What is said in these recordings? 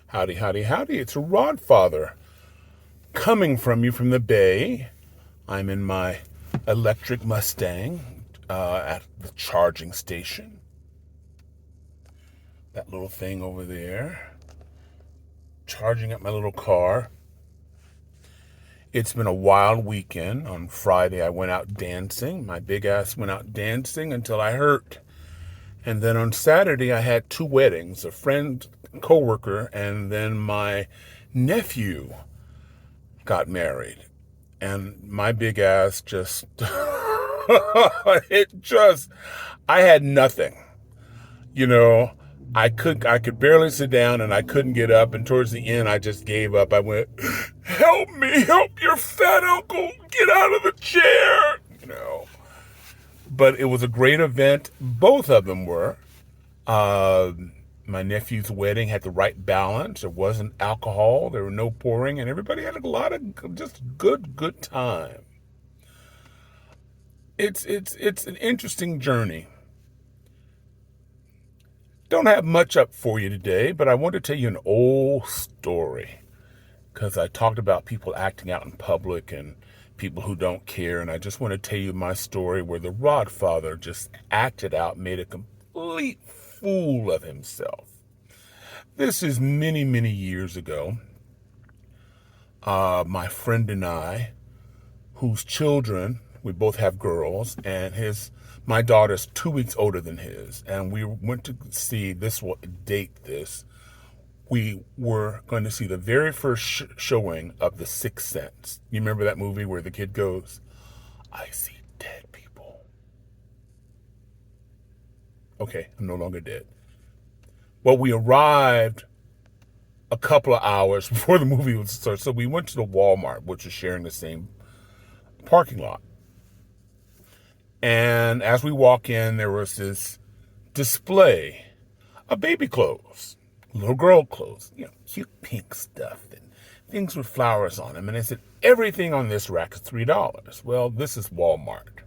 Howdy, howdy, howdy. It's Rodfather coming from you from the Bay. I'm in my electric Mustang at the charging station. That little thing over there. Charging up my little car. It's been a wild weekend. On Friday, I went out dancing. My big ass went out dancing until I hurt. And then on Saturday, I had two weddings, a friend, coworker, and then my nephew got married. And my big ass just, I had nothing. You know, I could barely sit down and I couldn't get up. And towards the end, I just gave up. I went, help me, help your fat uncle get out of the chair, But it was a great event. Both of them were. My nephew's wedding had the right balance. There wasn't alcohol. There were no pouring, and everybody had a lot of just good time. It's an interesting journey. Don't have much up for you today, but I want to tell you an old story because I talked about people acting out in public and people who don't care, and I just want to tell you my story where the Rodfather just acted out, made a complete fool of himself. This is many years ago. My friend and I, whose children, we both have girls, and my daughter's 2 weeks older than his, and we went to see, this will date this, we were going to see the very first showing of The Sixth Sense. You remember that movie where the kid goes, I see dead people. Okay, I'm no longer dead. Well, we arrived a couple of hours before the movie would start, so we went to the Wal Mart, which was sharing the same parking lot. And as we walk in, there was this display of baby clothes, little girl clothes, cute pink stuff and things with flowers on them. And they said, everything on this rack is $3. Well, this is Walmart.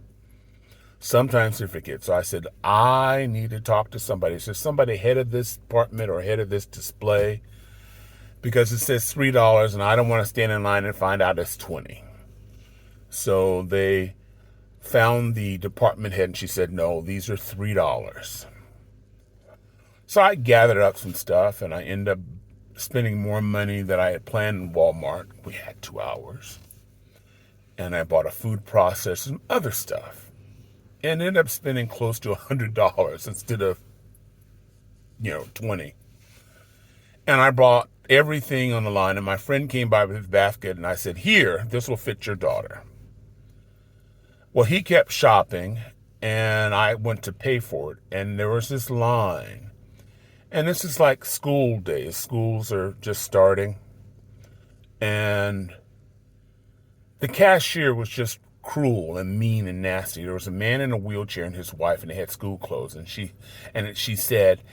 Sometimes they forget. So I said, I need to talk to somebody. Is there somebody head of this department or head of this display? Because it says $3 and I don't want to stand in line and find out it's 20. So they found the department head and she said, no, these are $3. So I gathered up some stuff and I ended up spending more money than I had planned in Walmart. We had 2 hours. And I bought a food processor and other stuff. And ended up spending close to $100 instead of, 20. And I bought everything on the line. And my friend came by with his basket and I said, here, this will fit your daughter. Well, he kept shopping and I went to pay for it. And there was this line. And this is like school days. Schools are just starting. And the cashier was just cruel and mean and nasty. There was a man in a wheelchair and his wife, and they had school clothes. And she said,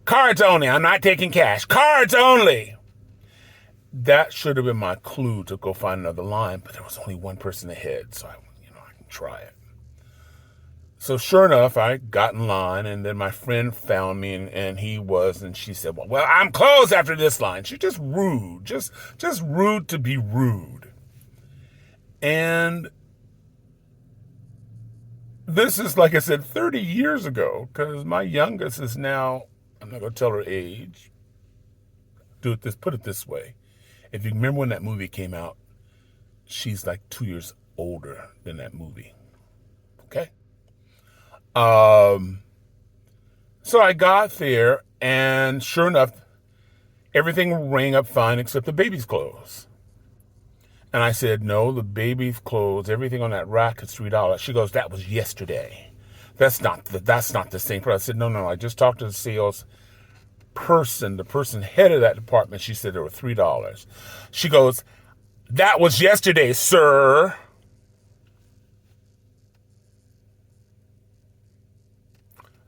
cards only. I'm not taking cash. Cards only. That should have been my clue to go find another line, but there was only one person ahead, so I can try it. So sure enough, I got in line, and then my friend found me, and she said, well, I'm closed after this line. She's just rude, just rude to be rude. And this is, like I said, 30 years ago, because my youngest is now, I'm not going to tell her age. Put it this way. If you remember when that movie came out, she's like 2 years older than that movie. Okay? So I got there, and sure enough, everything rang up fine except the baby's clothes. And I said, no, the baby's clothes, everything on that rack is $3. She goes, that was yesterday. That's not the same price. I said, no, I just talked to the sales person, the person head of that department. She said there were $3. She goes, that was yesterday, sir.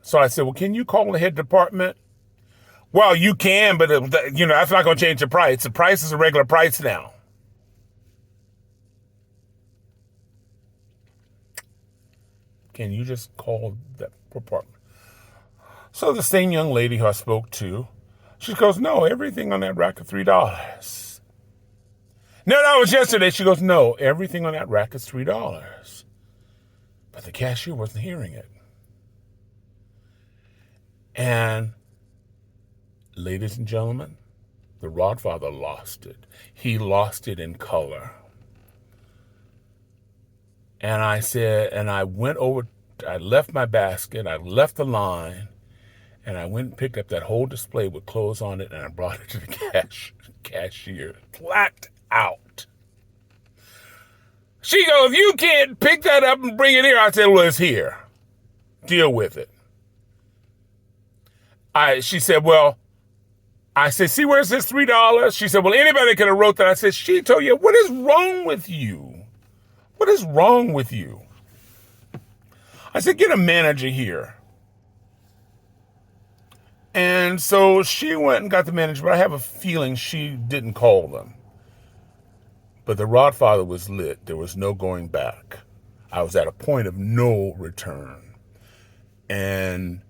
So I said, well, can you call the head department? Well, you can, but that's not going to change the price. The price is a regular price now. Can you just call that department? So the same young lady who I spoke to She goes, no, everything on that rack is $3. No, that was yesterday. She goes, no, everything on that rack is $3. But the cashier wasn't hearing it. And ladies and gentlemen, the Rodfather lost it. He lost it in color. And I said, and I went over, I left my basket, I left the line, and I went and picked up that whole display with clothes on it, and I brought it to the cashier. Flat out. She goes, you can't pick that up and bring it here. I said, well, it's here. Deal with it. She said, well, I said, see where it says $3? She said, well, anybody could have wrote that. I said, she told you, what is wrong with you? What is wrong with you? I said, get a manager here. And so she went and got the manager, but I have a feeling she didn't call them. But the Rodfather was lit. There was no going back. I was at a point of no return. And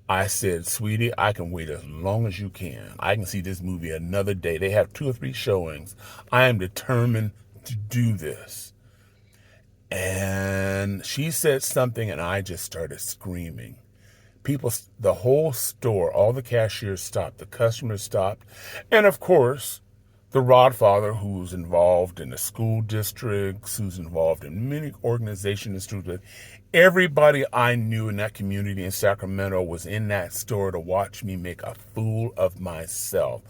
I said, sweetie, I can wait as long as you can. I can see this movie another day. They have 2 or 3 showings. I am determined to do this. And she said something, and I just started screaming. People, the whole store, all the cashiers stopped. The customers stopped. And of course, the Rodfather, who's involved in the school districts, who's involved in many organizations, everybody I knew in that community in Sacramento was in that store to watch me make a fool of myself.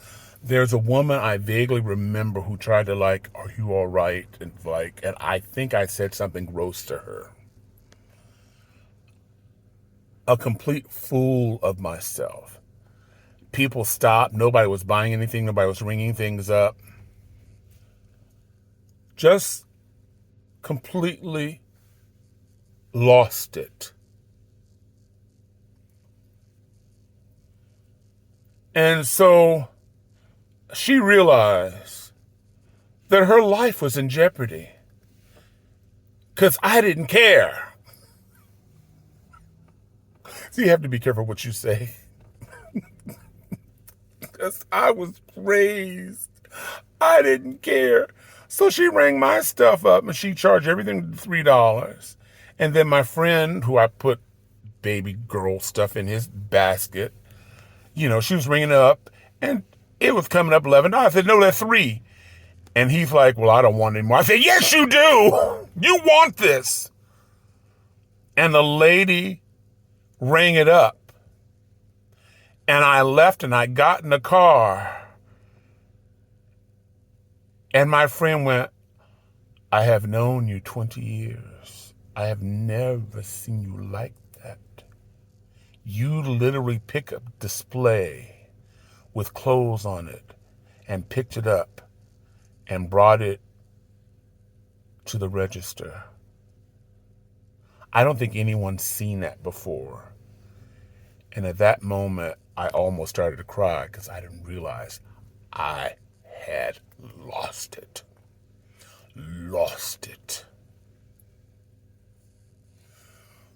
There's a woman I vaguely remember who tried to are you all right? And I think I said something gross to her. A complete fool of myself. People stopped. Nobody was buying anything. Nobody was ringing things up. Just completely lost it. And so she realized that her life was in jeopardy because I didn't care. So you have to be careful what you say. Because I was raised. I didn't care. So she rang my stuff up and she charged everything $3. And then my friend, who I put baby girl stuff in his basket, she was ringing it up and it was coming up $11. I said, no, that's $3. And he's like, well, I don't want any more. I said, yes, you do. You want this. And the lady rang it up. And I left and I got in the car. And my friend went, I have known you 20 years. I have never seen you like that. You literally pick up display with clothes on it and picked it up and brought it to the register. I don't think anyone's seen that before. And at that moment, I almost started to cry because I didn't realize I had lost it. Lost it.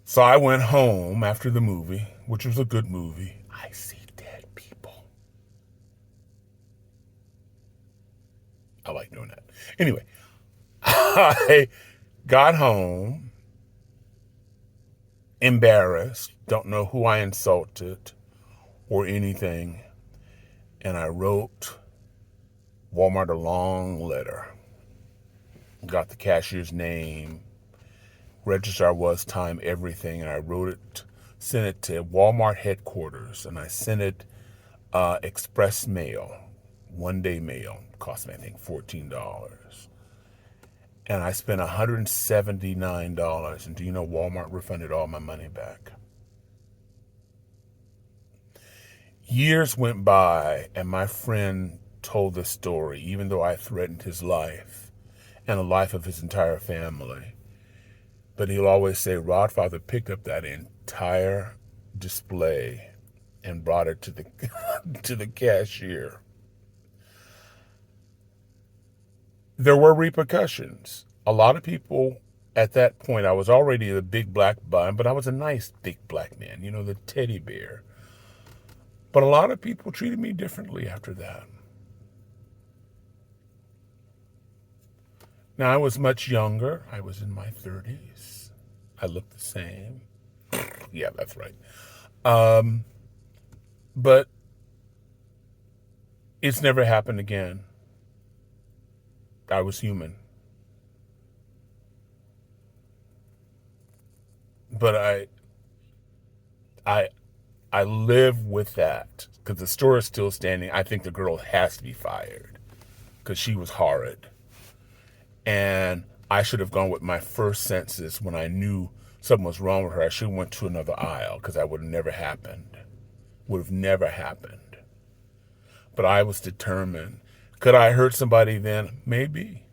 So I went home after the movie, which was a good movie. I see dead people. I like doing that. Anyway, I got home, embarrassed, don't know who I insulted or anything, and I wrote Wal Mart a long letter. Got the cashier's name, register I was, time, everything, and I wrote it, sent it to Walmart headquarters, and I sent it express mail, 1-day mail, cost me I think $14. And I spent $179, and do you know Walmart refunded all my money back? Years went by, and my friend told the story, even though I threatened his life and the life of his entire family. But he'll always say, Rodfather picked up that entire display and brought it to the to the cashier. There were repercussions. A lot of people at that point, I was already a big black bun, but I was a nice big black man, the teddy bear. But a lot of people treated me differently after that. Now, I was much younger. I was in my 30s. I looked the same. Yeah, that's right. But it's never happened again. I was human. But I, I live with that because the store is still standing. I think the girl has to be fired because she was horrid. And I should have gone with my first senses when I knew something was wrong with her. I should have went to another aisle because that would have never happened. Would have never happened. But I was determined. Could I hurt somebody then? Maybe.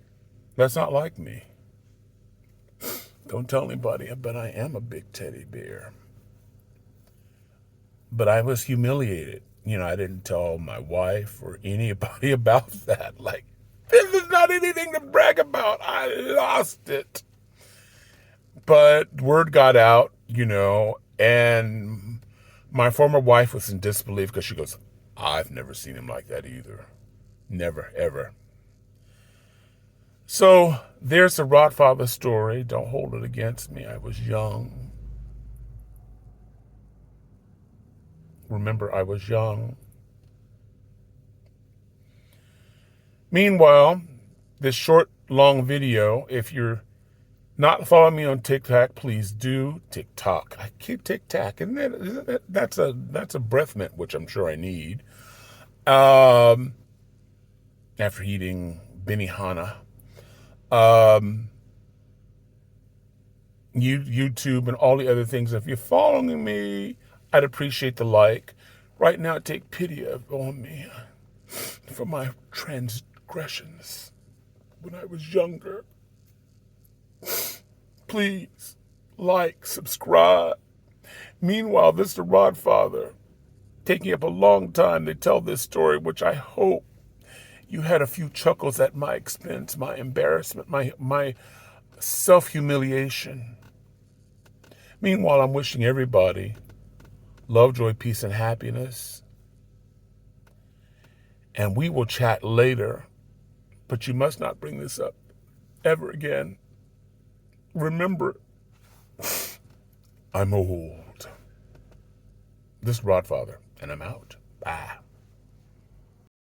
That's not like me. Don't tell anybody, but I am a big teddy bear. But I was humiliated. I didn't tell my wife or anybody about that. Like, this is not anything to brag about. I lost it. But word got out, and my former wife was in disbelief because she goes, I've never seen him like that either. Never, ever. So there's the Rodfather story. Don't hold it against me. I was young. Remember, I was young. Meanwhile, this short, long video, if you're not following me on TikTok, please do. TikTok. I keep TikTok, and that's a breath mint, which I'm sure I need. After eating Benihana. YouTube and all the other things. If you're following me, I'd appreciate the like. Right now, take pity on me for my transgressions when I was younger. Please like, subscribe. Meanwhile, this is the Rodfather taking up a long time to tell this story, which I hope you had a few chuckles at my expense, my embarrassment, my self-humiliation. Meanwhile, I'm wishing everybody love, joy, peace, and happiness. And we will chat later, but you must not bring this up ever again. Remember, I'm old. This is Rodfather, and I'm out. Bye.